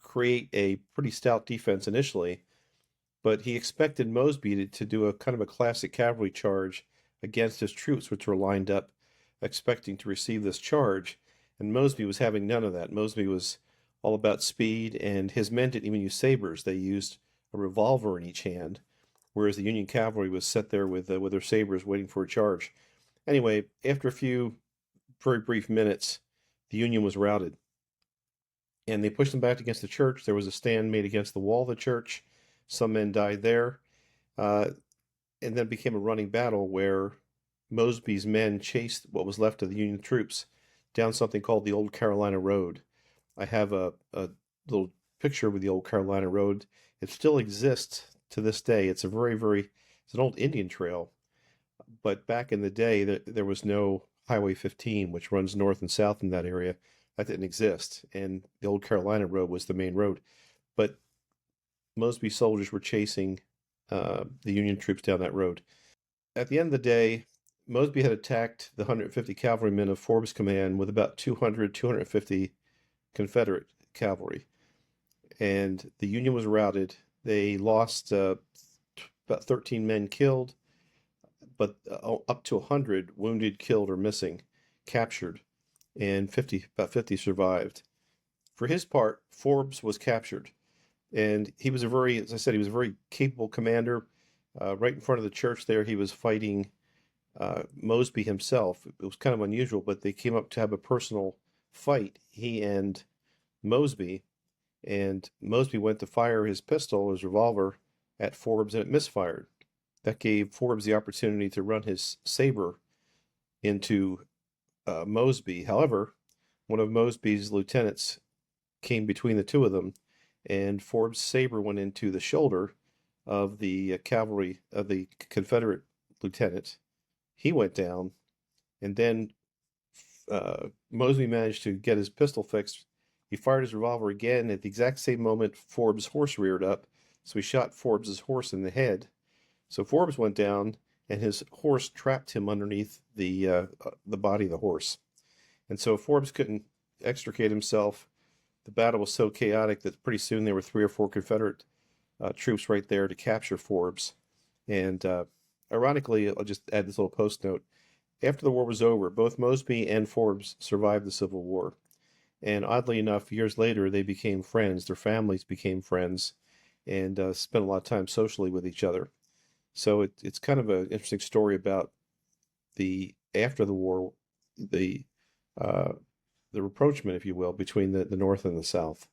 create a pretty stout defense initially, but he expected Mosby to do a kind of a classic cavalry charge against his troops, which were lined up, expecting to receive this charge. And Mosby was having none of that. Mosby was all about speed, and his men didn't even use sabers. They used a revolver in each hand, whereas the Union cavalry was set there with their sabers waiting for a charge. Anyway, after a few very brief minutes, the Union was routed, and they pushed them back against the church. There was a stand made against the wall of the church. Some men died there, uh, and then it became a running battle where Mosby's men chased what was left of the Union troops down something called the Old Carolina Road. I have a little picture with the Old Carolina Road. It still exists to this day. It's a it's an old Indian trail, but back in the day, there was no Highway 15, which runs north and south in that area. That didn't exist, and the Old Carolina Road was the main road. But Mosby soldiers were chasing the Union troops down that road. At the end of the day, Mosby had attacked the 150 cavalrymen of Forbes' command with about 200, 250 Confederate cavalry, and the Union was routed. They lost about 13 men killed, but up to 100 wounded, killed, or missing, captured, and about 50 survived. For his part, Forbes was captured, and he was as I said, he was a very capable commander. Right in front of the church there, he was fighting Mosby himself. It was kind of unusual, but they came up to have a personal fight, he and Mosby, and Mosby went to fire his pistol, his revolver, at Forbes, and it misfired. That gave Forbes the opportunity to run his saber into Mosby. However, one of Mosby's lieutenants came between the two of them, and Forbes' saber went into the shoulder of the cavalry of the Confederate lieutenant. He went down, and then Mosby managed to get his pistol fixed. He fired his revolver again. At the exact same moment, Forbes' horse reared up, so he shot Forbes' horse in the head. So Forbes went down, and his horse trapped him underneath the body of the horse. And so Forbes couldn't extricate himself. The battle was so chaotic that pretty soon there were 3 or 4 Confederate troops right there to capture Forbes. And ironically, I'll just add this little post note. After the war was over, both Mosby and Forbes survived the Civil War. And oddly enough, years later, they became friends. Their families became friends and spent a lot of time socially with each other. So it's kind of an interesting story about after the war, the uh, the rapprochement, if you will, between the North and the South.